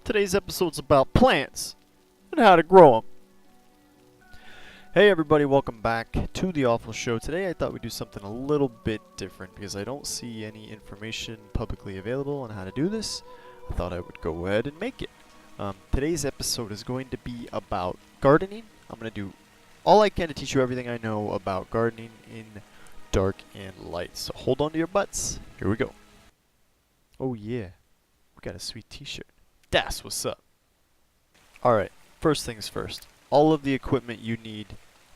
Today's episode's about plants and how to grow them. Hey everybody, welcome back to the Awfl show. Today I thought we'd do something a little bit different because I don't see any information publicly available on how to do this. I thought I would go ahead and make it. Today's episode is going to be about gardening. I'm going to do all I can to teach you everything I know about gardening in dark and light. So hold on to your butts. Here we go. Oh yeah, we got a sweet t-shirt. That's what's up. Alright, first things first. All of the equipment you need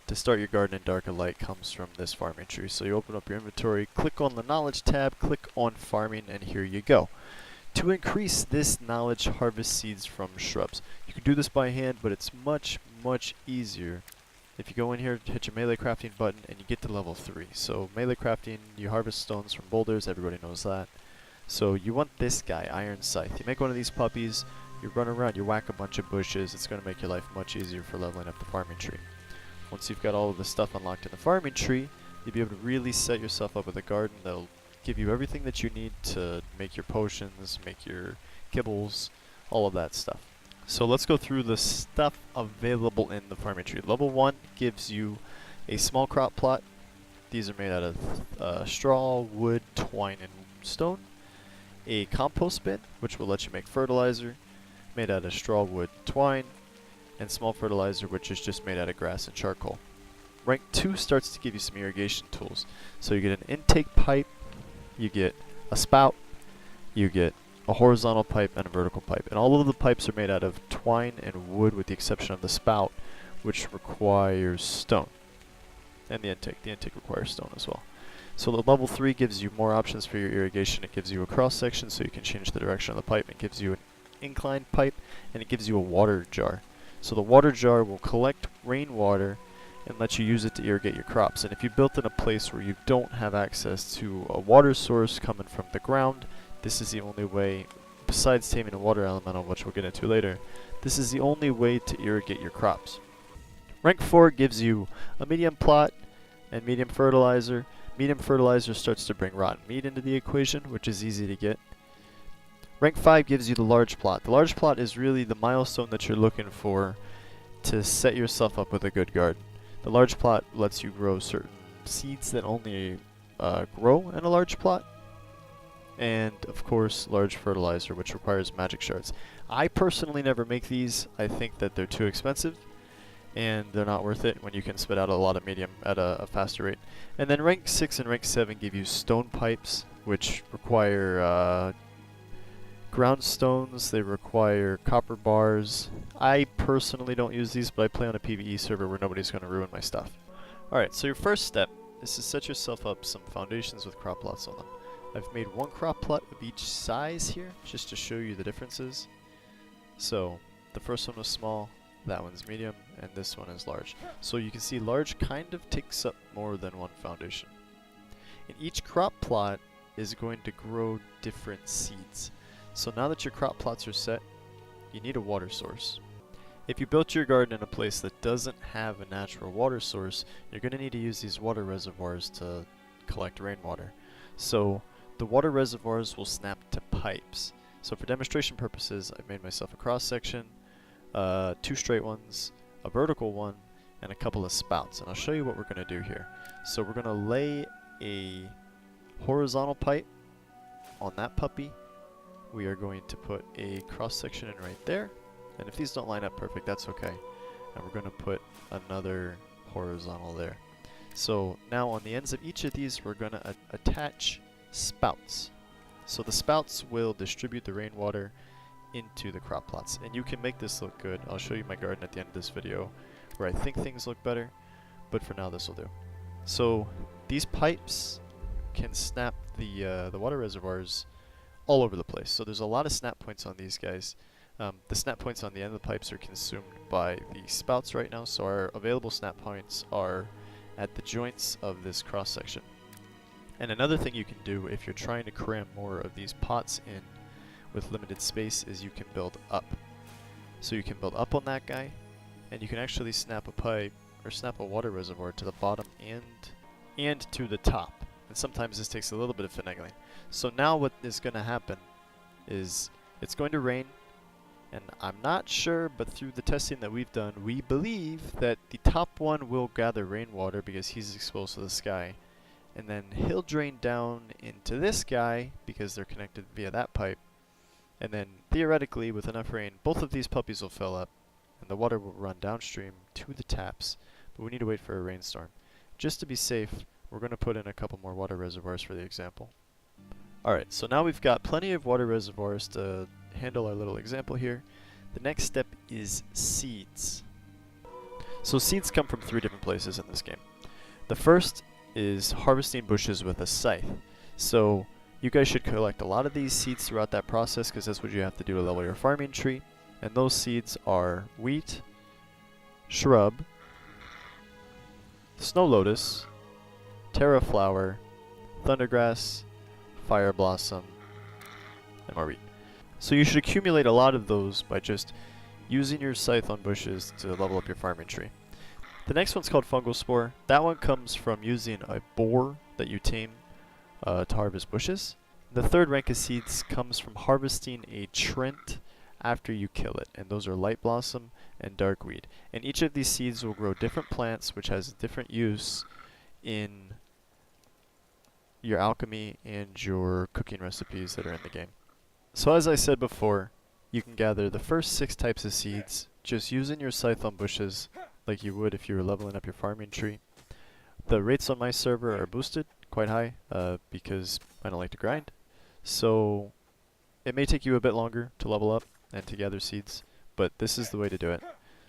to start your garden in dark and light comes from this farming tree. So you open up your inventory, click on the knowledge tab, click on farming, and here you go. To increase this knowledge, harvest seeds from shrubs. You can do this by hand, but it's much easier if you go in here, hit your melee crafting button, and you get to level 3. So melee crafting, you harvest stones from boulders, everybody knows that. So you want this guy, Iron Scythe. You make one of these puppies, you run around, you whack a bunch of bushes. It's going to make your life much easier for leveling up the farming tree. Once you've got all of the stuff unlocked in the farming tree, you'll be able to really set yourself up with a garden that'll give you everything that you need to make your potions, make your kibbles, all of that stuff. So let's go through the stuff available in the farming tree. Level 1 gives you a small crop plot. These are made out of straw, wood, twine, and stone. A compost bin, which will let you make fertilizer, made out of straw, wood, twine, and small fertilizer, which is just made out of grass and charcoal. Rank 2 starts to give you some irrigation tools. So you get an intake pipe, you get a spout, you get a horizontal pipe, and a vertical pipe. And all of the pipes are made out of twine and wood with the exception of the spout, which requires stone. And the intake requires stone as well. So the level 3 gives you more options for your irrigation. It gives you a cross section so you can change the direction of the pipe. It gives you an inclined pipe, and it gives you a water jar. So the water jar will collect rainwater and let you use it to irrigate your crops. And if you built in a place where you don't have access to a water source coming from the ground, this is the only way, besides taming a water elemental, which we'll get into later, this is the only way to irrigate your crops. Rank 4 gives you a medium plot and medium fertilizer. Medium fertilizer starts to bring rotten meat into the equation, which is easy to get. Rank 5 gives you the large plot. The large plot is really the milestone that you're looking for to set yourself up with a good garden. The large plot lets you grow certain seeds that only grow in a large plot. And, of course, large fertilizer, which requires magic shards. I personally never make these. I think that they're too expensive, and they're not worth it when you can spit out a lot of medium at a faster rate. And then rank 6 and rank 7 give you stone pipes, which require ground stones. They require copper bars. I personally don't use these, but I play on a PvE server where nobody's going to ruin my stuff. Alright, so your first step is to set yourself up some foundations with crop plots on them. I've made one crop plot of each size here, just to show you the differences. So, the first one was small, that one's medium, and this one is large. So you can see large kind of takes up more than one foundation. And each crop plot is going to grow different seeds. So now that your crop plots are set, you need a water source. If you built your garden in a place that doesn't have a natural water source, you're going to need to use these water reservoirs to collect rainwater. So the water reservoirs will snap to pipes. So for demonstration purposes, I've made myself a cross section, 2 straight ones, a vertical one, and a couple of spouts. And I'll show you what we're going to do here. So we're going to lay a horizontal pipe on that puppy. We are going to put a cross section in right there. And if these don't line up perfect, that's okay. And we're going to put another horizontal there. So now on the ends of each of these, we're going to attach spouts. So the spouts will distribute the rainwater into the crop plots. And you can make this look good. I'll show you my garden at the end of this video where I think things look better, but for now this will do. So these pipes can snap the water reservoirs all over the place. So there's a lot of snap points on these guys. The snap points on the end of the pipes are consumed by the spouts right now, so our available snap points are at the joints of this cross section. And another thing you can do if you're trying to cram more of these pots in with limited space is you can build up. So you can build up on that guy, and you can actually snap a pipe or snap a water reservoir to the bottom and to the top. And sometimes this takes a little bit of finagling. So now what is going to happen is it's going to rain, And I'm not sure, but through the testing that we've done, we believe that the top one will gather rainwater because he's exposed to the sky. And then he'll drain down into this guy because they're connected via that pipe. And then theoretically, with enough rain, both of these puppies will fill up and the water will run downstream to the taps. But we need to wait for a rainstorm. Just to be safe, we're going to put in a couple more water reservoirs for the example. Alright, so now we've got plenty of water reservoirs to handle our little example here. The next step is seeds. So seeds come from 3 different places in this game. The first is harvesting bushes with a scythe. So you guys should collect a lot of these seeds throughout that process because that's what you have to do to level your farming tree. And those seeds are wheat, shrub, snow lotus, terra flower, thundergrass, fire blossom, and more wheat. So you should accumulate a lot of those by just using your scythe on bushes to level up your farming tree. The next one's called fungal spore. That one comes from using a boar that you tame to harvest bushes. The third rank of seeds comes from harvesting a Trent after you kill it, and those are light blossom and dark weed. And each of these seeds will grow different plants, which has different use in your alchemy and your cooking recipes that are in the game. So as I said before, you can gather the first 6 types of seeds just using your scythe on bushes like you would if you were leveling up your farming tree. The rates on my server are boosted quite high because I don't like to grind. So it may take you a bit longer to level up and to gather seeds, but this is the way to do it.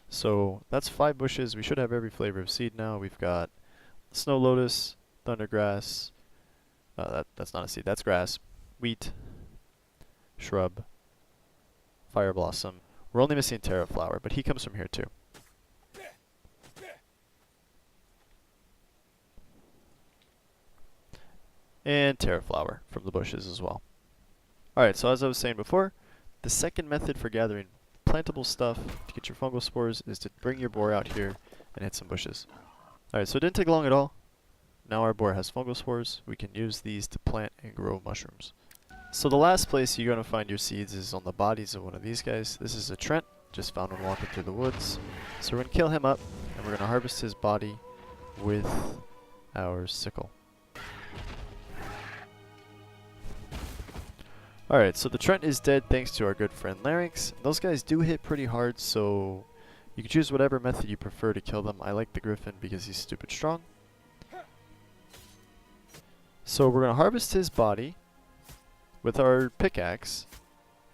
So that's 5 bushes. We should have every flavor of seed now. We've got snow lotus, thundergrass, that's not a seed, that's grass, wheat, shrub, fire blossom. We're only missing terra flower, but he comes from here too. And terra flower from the bushes as well. Alright, so as I was saying before, the second method for gathering plantable stuff to get your fungal spores is to bring your boar out here and hit some bushes. Alright, so it didn't take long at all. Now our boar has fungal spores. We can use these to plant and grow mushrooms. So the last place you're going to find your seeds is on the bodies of one of these guys. This is a Trent, just found one walking through the woods. So we're going to kill him up, and we're going to harvest his body with our sickle. Alright, so the Trent is dead thanks to our good friend Larynx. Those guys do hit pretty hard, so you can choose whatever method you prefer to kill them. I like the Griffin because he's stupid strong. So we're going to harvest his body with our pickaxe,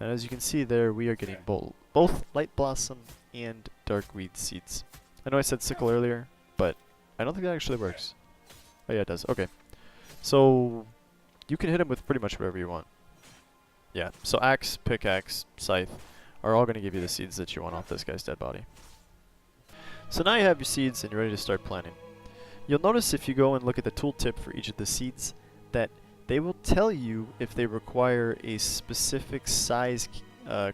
and as you can see there, we are getting both light blossom and dark weed seeds. I know I said sickle earlier, but I don't think that actually works. Oh yeah, it does. Okay. So you can hit him with pretty much whatever you want. Yeah, so axe, pickaxe, scythe are all going to give you the seeds that you want off this guy's dead body. So now you have your seeds and you're ready to start planting. You'll notice if you go and look at the tooltip for each of the seeds that they will tell you if they require a specific size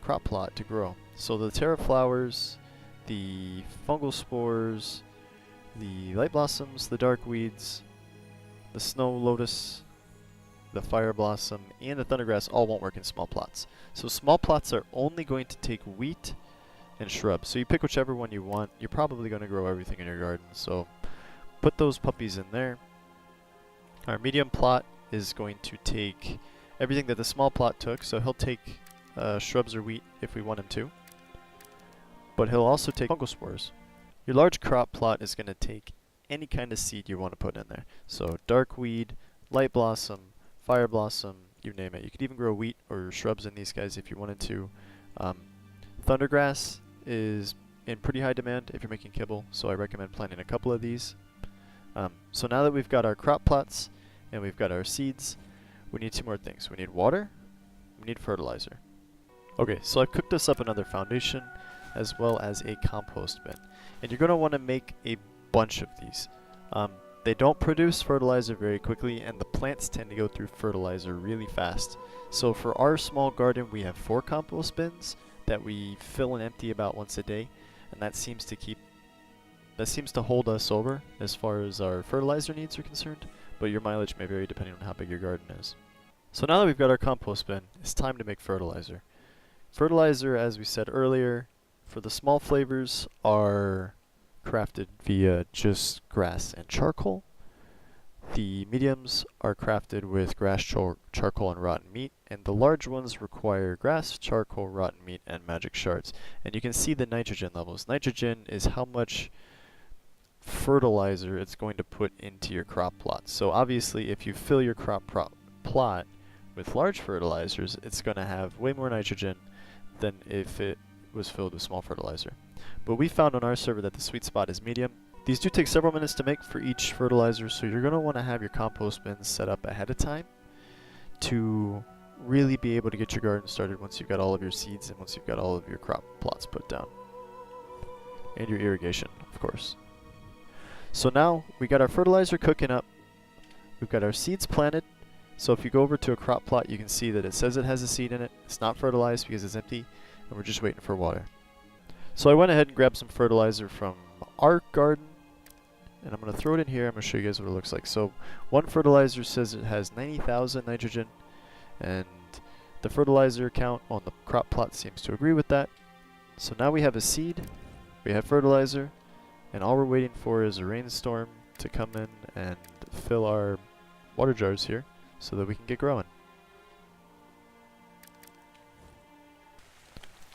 crop plot to grow. So the terra flowers, the fungal spores, the light blossoms, the dark weeds, the snow lotus, the fire blossom, and the thundergrass all won't work in small plots. So small plots are only going to take wheat and shrubs. So you pick whichever one you want. You're probably going to grow everything in your garden. So put those puppies in there. Our medium plot is going to take everything that the small plot took, so he'll take shrubs or wheat if we want him to, but he'll also take fungal spores. Your large crop plot is going to take any kind of seed you want to put in there, so dark weed, light blossom, fire blossom, you name it. You could even grow wheat or shrubs in these guys if you wanted to. Thundergrass is in pretty high demand if you're making kibble, so I recommend planting a couple of these. So now that we've got our crop plots and we've got our seeds, we need 2 more things. We need water, we need fertilizer. Okay, so I've cooked us up another foundation as well as a compost bin. And you're going to want to make a bunch of these. They don't produce fertilizer very quickly, and the plants tend to go through fertilizer really fast. So for our small garden, we have 4 compost bins that we fill and empty about once a day, and that seems to hold us over as far as our fertilizer needs are concerned, but your mileage may vary depending on how big your garden is. So now that we've got our compost bin, it's time to make fertilizer. Fertilizer, as we said earlier, for the small flavors are crafted via just grass and charcoal. The mediums are crafted with grass, charcoal, and rotten meat, and the large ones require grass, charcoal, rotten meat, and magic shards. And you can see the nitrogen levels. Nitrogen is how much fertilizer it's going to put into your crop plot. So obviously if you fill your crop plot with large fertilizers, it's going to have way more nitrogen than if it was filled with small fertilizer. But we found on our server that the sweet spot is medium. These do take several minutes to make for each fertilizer, so you're going to want to have your compost bins set up ahead of time to really be able to get your garden started once you've got all of your seeds and once you've got all of your crop plots put down. And your irrigation, of course. So now we got our fertilizer cooking up, we've got our seeds planted. So if you go over to a crop plot, you can see that it says it has a seed in it. It's not fertilized because it's empty, and we're just waiting for water. So I went ahead and grabbed some fertilizer from our garden, and I'm going to throw it in here. I'm going to show you guys what it looks like. So one fertilizer says it has 90,000 nitrogen, and the fertilizer count on the crop plot seems to agree with that. So now we have a seed, we have fertilizer, and all we're waiting for is a rainstorm to come in and fill our water jars here so that we can get growing.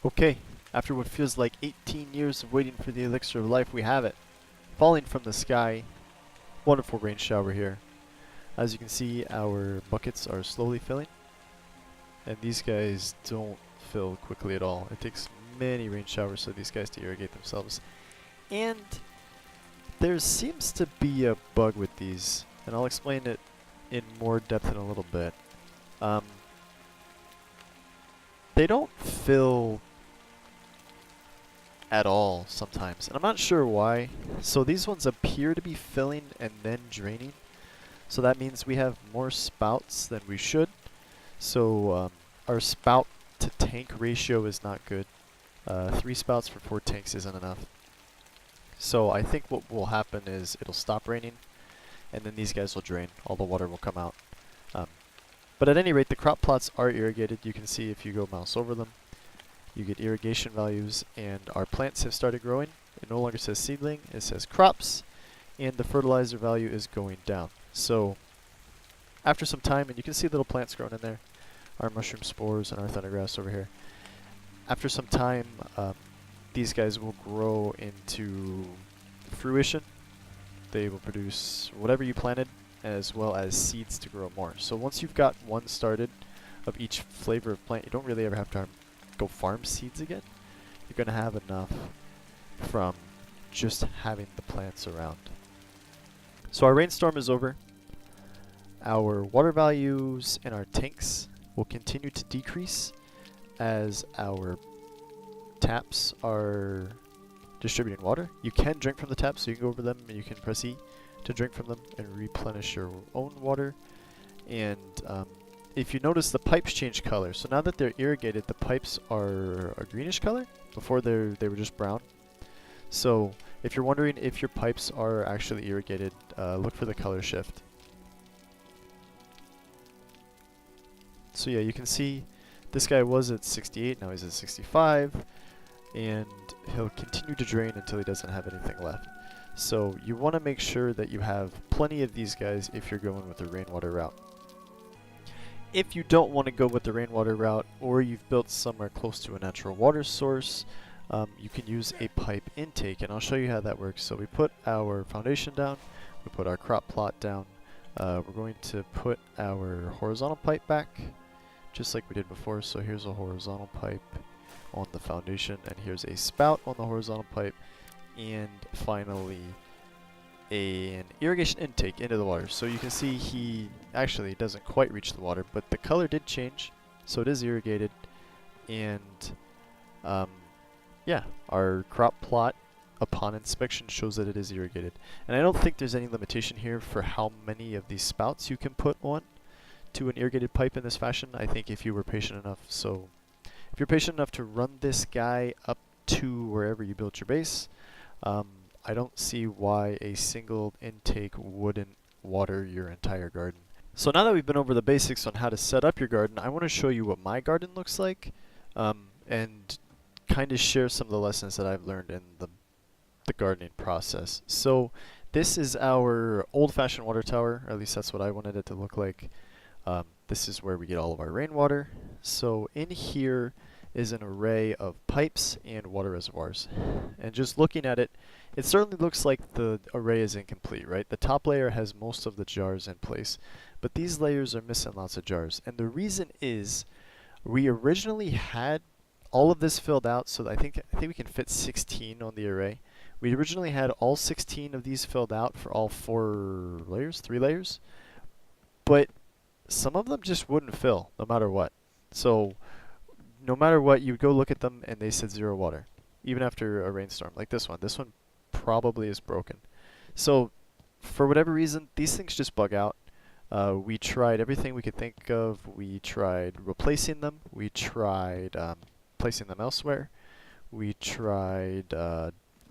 Okay, after what feels like 18 years of waiting for the elixir of life, we have it. Falling from the sky. Wonderful rain shower here. As you can see, our buckets are slowly filling, and these guys don't fill quickly at all. It takes many rain showers for these guys to irrigate themselves. And there seems to be a bug with these, and I'll explain it in more depth in a little bit. They don't fill at all sometimes, and I'm not sure why. So these ones appear to be filling and then draining, so that means we have more spouts than we should. So our spout to tank ratio is not good. 3 spouts for 4 tanks isn't enough. So I think what will happen is it'll stop raining, and then these guys will drain. All the water will come out. But at any rate, the crop plots are irrigated. You can see if you go mouse over them, you get irrigation values, and our plants have started growing. It no longer says seedling, it says crops, and the fertilizer value is going down. So after some time, and you can see little plants growing in there, our mushroom spores and our thundergrass over here. After some time, these guys will grow into fruition. They will produce whatever you planted, as well as seeds to grow more. So once you've got one started of each flavor of plant, you don't really ever have to go farm seeds again. You're going to have enough from just having the plants around. So our rainstorm is over. Our water values in our tanks will continue to decrease as our taps are distributing water. You can drink from the taps, so you can go over them and you can press E to drink from them and replenish your own water. And if you notice, the pipes change color. So now that they're irrigated, the pipes are a greenish color. Before they were just brown. So if you're wondering if your pipes are actually irrigated, look for the color shift. So yeah, you can see this guy was at 68, now he's at 65, and he'll continue to drain until he doesn't have anything left. So you want to make sure that you have plenty of these guys if you're going with the rainwater route. If you don't want to go with the rainwater route, or you've built somewhere close to a natural water source, you can use a pipe intake, and I'll show you how that works. So we put our foundation down, we put our crop plot down, we're going to put our horizontal pipe back, just like we did before. So here's a horizontal pipe on the foundation, and here's a spout on the horizontal pipe, and finally an irrigation intake into the water. So you can see he actually doesn't quite reach the water, but the color did change, so it is irrigated. And yeah, our crop plot upon inspection shows that it is irrigated. And I don't think there's any limitation here for how many of these spouts you can put on to an irrigated pipe in this fashion. I think if you were patient enough. So if you're patient enough to run this guy up to wherever you built your base, I don't see why a single intake wouldn't water your entire garden. So now that we've been over the basics on how to set up your garden, I want to show you what my garden looks like. and kind of share some of the lessons that I've learned in the gardening process. So this is our old-fashioned water tower, or at least that's what I wanted it to look like. This is where we get all of our rainwater. So in here is an array of pipes and water reservoirs. And just looking at it, it certainly looks like the array is incomplete, right? The top layer has most of the jars in place, but these layers are missing lots of jars. And the reason is we originally had all of this filled out, so I think we can fit 16 on the array. We originally had all 16 of these filled out for all 4 layers, 3 layers, but some of them just wouldn't fill no matter what. So no matter what, you would go look at them and they said 0 water, even after a rainstorm, like this one. This one probably is broken. So for whatever reason, these things just bug out. We tried everything we could think of. We tried replacing them. We tried placing them elsewhere. We tried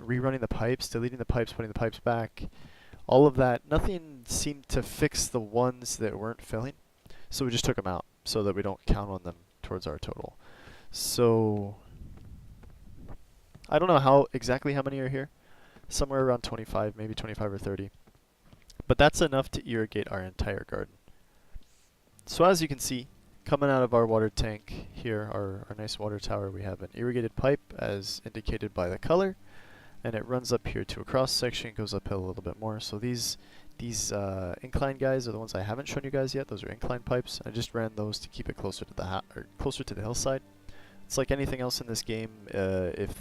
rerunning the pipes, deleting the pipes, putting the pipes back. All of that. Nothing seemed to fix the ones that weren't filling. So we just took them out so that we don't count on them towards our total. So I don't know exactly how many are here. Somewhere around 25, maybe 25 or 30. But that's enough to irrigate our entire garden. So as you can see, coming out of our water tank here, our nice water tower, we have an irrigated pipe as indicated by the color, and it runs up here to a cross section, goes uphill a little bit more. So these incline guys are the ones I haven't shown you guys yet. Those are incline pipes. I just ran those to keep it closer to the hillside. It's like anything else in this game. If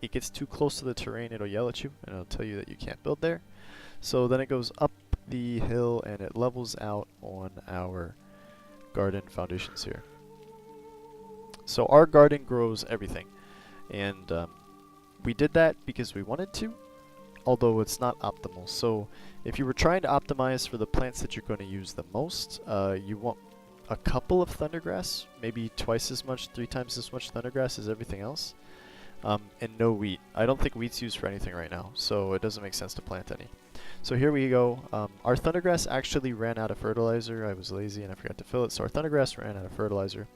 it gets too close to the terrain, it'll yell at you and it'll tell you that you can't build there. So then it goes up the hill and it levels out on our garden foundations here. So our garden grows everything, and we did that because we wanted to, although it's not optimal. So if you were trying to optimize for the plants that you're going to use the most, you want a couple of thundergrass, maybe twice as much, 3 times as much thundergrass as everything else, and no wheat. I don't think wheat's used for anything right now, so it doesn't make sense to plant any. So here we go. Our thundergrass actually ran out of fertilizer. I was lazy and I forgot to fill it, so our thundergrass ran out of fertilizer.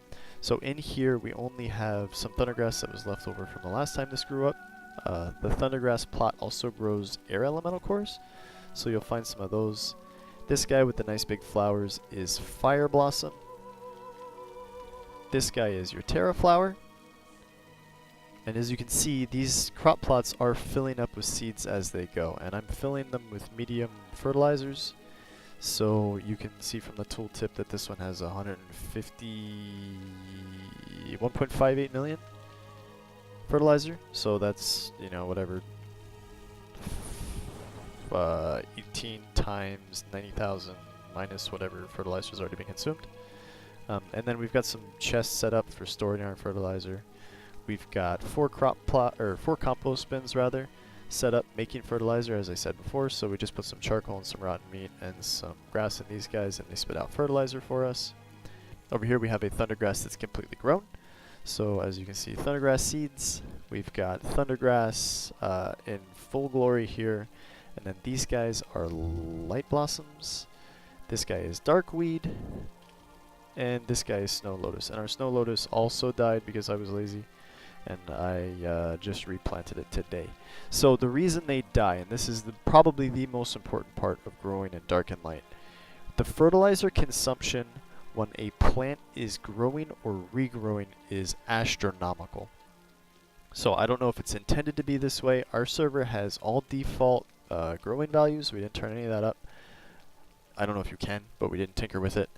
So in here we only have some thundergrass that was left over from the last time this grew up. The thundergrass plot also grows air elemental cores, so you'll find some of those. This guy with the nice big flowers is fire blossom. This guy is your terra flower. And as you can see, these crop plots are filling up with seeds as they go, and I'm filling them with medium fertilizers. So you can see from the tooltip that this one has 1.58 million fertilizer. So that's, you know, whatever, 18 times 90,000 minus whatever fertilizer has already been consumed. And then we've got some chests set up for storing our fertilizer. We've got 4 compost bins rather set up making fertilizer, as I said before. So we just put some charcoal and some rotten meat and some grass in these guys, and they spit out fertilizer for us. Over here we have a thundergrass that's completely grown. So as you can see, thundergrass seeds. We've got thundergrass in full glory here, and then these guys are light blossoms. This guy is darkweed, and this guy is snow lotus. And our snow lotus also died because I was lazy, and I just replanted it today. So the reason they die, and this is probably the most important part of growing in dark and light, the fertilizer consumption when a plant is growing or regrowing is astronomical. So I don't know if it's intended to be this way. Our server has all default growing values. We didn't turn any of that up. I don't know if you can, but we didn't tinker with it.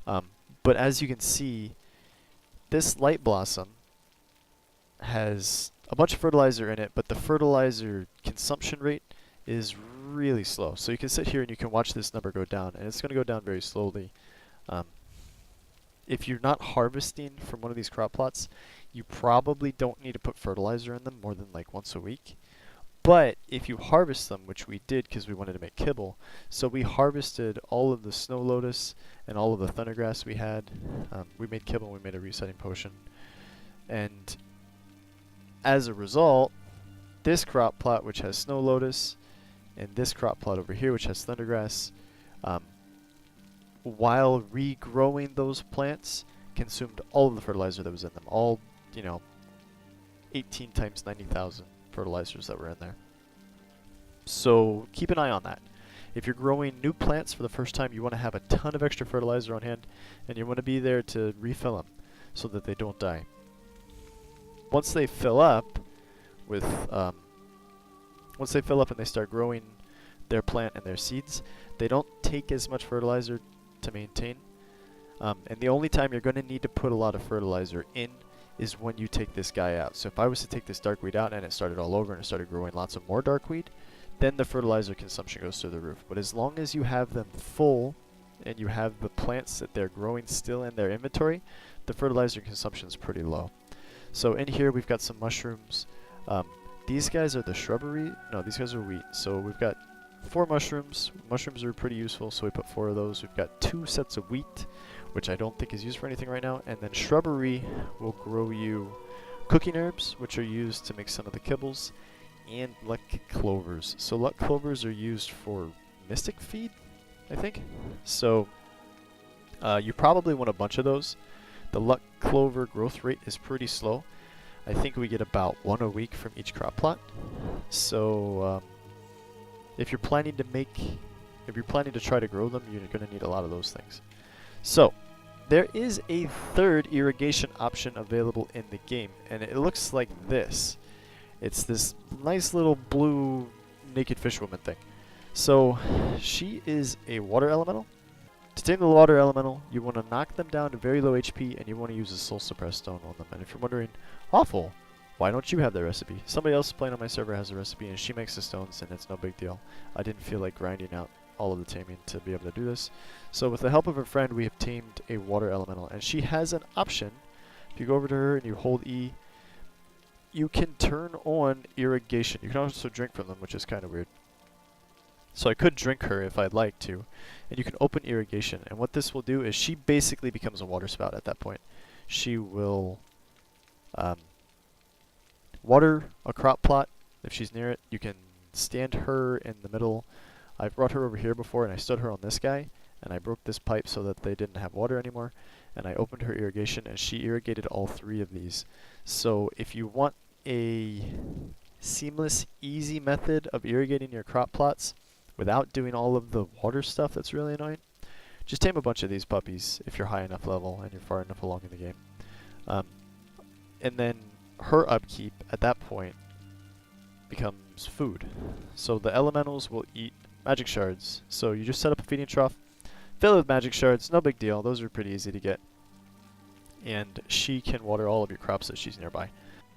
But as you can see, this light blossom has a bunch of fertilizer in it, but the fertilizer consumption rate is really slow. So you can sit here and you can watch this number go down, and it's going to go down very slowly. If you're not harvesting from one of these crop plots, you probably don't need to put fertilizer in them more than like once a week. But if you harvest them, which we did because we wanted to make kibble, so we harvested all of the snow lotus and all of the thundergrass we had. We made kibble and we made a resetting potion. And as a result, this crop plot, which has snow lotus, and this crop plot over here, which has thundergrass, while regrowing those plants, consumed all of the fertilizer that was in them. All, you know, 18 times 90,000 fertilizers that were in there. So keep an eye on that. If you're growing new plants for the first time, you want to have a ton of extra fertilizer on hand, and you want to be there to refill them so that they don't die. Once they fill up with, once they fill up and they start growing their plant and their seeds, they don't take as much fertilizer to maintain. And the only time you're going to need to put a lot of fertilizer in is when you take this guy out. So if I was to take this darkweed out and it started all over and it started growing lots of more darkweed, then the fertilizer consumption goes through the roof. But as long as you have them full and you have the plants that they're growing still in their inventory, the fertilizer consumption is pretty low. So in here we've got some mushrooms. These guys are the shrubbery. No, these guys are wheat. So we've got 4 mushrooms. Mushrooms are pretty useful, so we put 4 of those. We've got 2 sets of wheat, which I don't think is used for anything right now. And then shrubbery will grow you cooking herbs, which are used to make some of the kibbles, and luck clovers. So luck clovers are used for mystic feed, I think. So you probably want a bunch of those. The luck clover growth rate is pretty slow. I think we get about 1 a week from each crop plot. So if you're planning to try to grow them, you're going to need a lot of those things. So there is a third irrigation option available in the game, and it looks like this. It's this nice little blue naked fish woman thing. So she is a water elemental. To tame the water elemental, you want to knock them down to very low HP, and you want to use a soul suppressed stone on them. And if you're wondering, Awfl, why don't you have that recipe? Somebody else playing on my server has a recipe, and she makes the stones, and it's no big deal. I didn't feel like grinding out all of the taming to be able to do this. So with the help of a friend, we have tamed a water elemental, and she has an option. If you go over to her and you hold E, you can turn on irrigation. You can also drink from them, which is kind of weird. So I could drink her if I'd like to. And you can open irrigation. And what this will do is she basically becomes a water spout at that point. She will water a crop plot if she's near it. You can stand her in the middle. I've brought her over here before, and I stood her on this guy. And I broke this pipe so that they didn't have water anymore. And I opened her irrigation, and she irrigated all 3 of these. So if you want a seamless, easy method of irrigating your crop plots without doing all of the water stuff that's really annoying, just tame a bunch of these puppies if you're high enough level and you're far enough along in the game. And then her upkeep at that point becomes food. So the elementals will eat magic shards. So you just set up a feeding trough, fill it with magic shards, no big deal, those are pretty easy to get. And she can water all of your crops that she's nearby.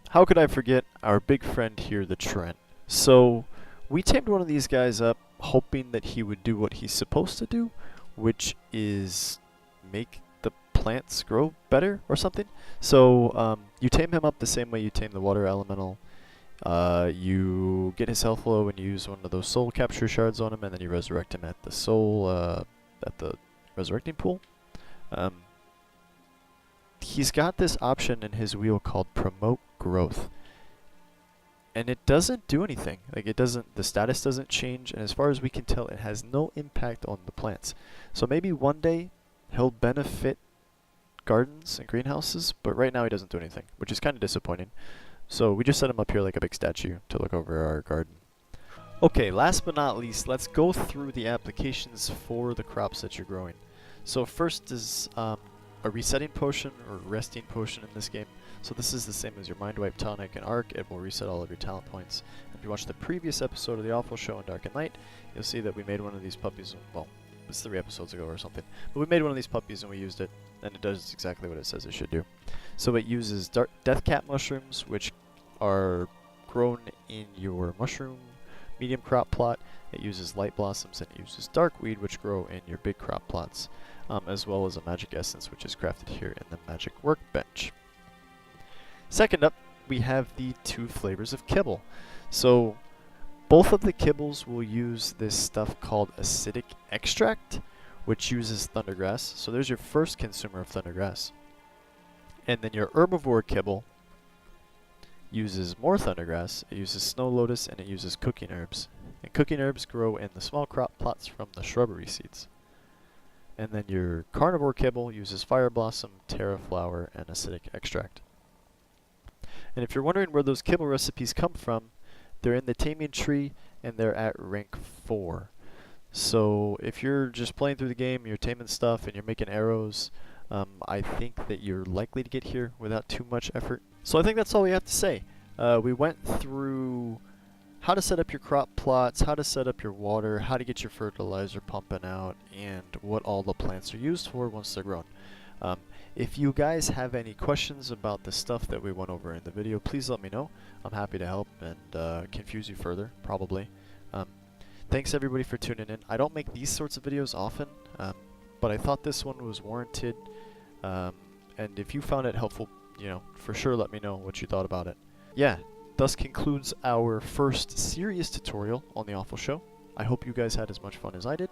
How could I forget our big friend here, the Trent? So we tamed one of these guys up hoping that he would do what he's supposed to do, which is make the plants grow better or something. So you tame him up the same way you tame the water elemental. You get his health low and you use one of those soul capture shards on him, and then you resurrect him at the soul, at the resurrecting pool. He's got this option in his wheel called promote growth. And it doesn't do anything. Like, it doesn't, the status doesn't change, and as far as we can tell, it has no impact on the plants. So maybe one day he'll benefit gardens and greenhouses, but right now he doesn't do anything, which is kind of disappointing. So we just set him up here like a big statue to look over our garden. Okay, last but not least, let's go through the applications for the crops that you're growing. So first is a resetting potion, or resting potion in this game. So this is the same as your Mind Wipe, Tonic, and Arc. It will reset all of your talent points. If you watch the previous episode of the Awfl show on Dark and Light, you'll see that we made one of these puppies, well, it's 3 episodes ago or something. But we made one of these puppies and we used it, and it does exactly what it says it should do. So it uses death cap mushrooms, which are grown in your mushroom medium crop plot. It uses light blossoms, and it uses darkweed, which grow in your big crop plots, as well as a magic essence, which is crafted here in the magic workbench. Second up, we have the 2 flavors of kibble. So both of the kibbles will use this stuff called acidic extract, which uses thundergrass. So there's your first consumer of thundergrass. And then your herbivore kibble uses more thundergrass. It uses snow lotus, and it uses cooking herbs. And cooking herbs grow in the small crop plots from the shrubbery seeds. And then your carnivore kibble uses fire blossom, terra flower, and acidic extract. And if you're wondering where those kibble recipes come from, they're in the taming tree and they're at rank 4. So if you're just playing through the game, you're taming stuff and you're making arrows, I think that you're likely to get here without too much effort. So I think that's all we have to say. We went through how to set up your crop plots, how to set up your water, how to get your fertilizer pumping out, and what all the plants are used for once they're grown. If you guys have any questions about the stuff that we went over in the video, please let me know. I'm happy to help and confuse you further, probably. Thanks everybody for tuning in. I don't make these sorts of videos often, but I thought this one was warranted. And if you found it helpful, you know, for sure let me know what you thought about it. Yeah, thus concludes our first serious tutorial on the Awfl Show. I hope you guys had as much fun as I did.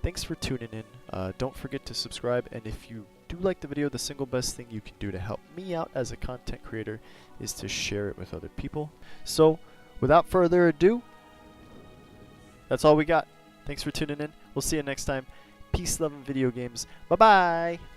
Thanks for tuning in. Don't forget to subscribe, and if you do like the video, the single best thing you can do to help me out as a content creator is to share it with other people. So, without further ado, that's all we got. Thanks for tuning in. We'll see you next time. Peace, love, and video games. Bye-bye!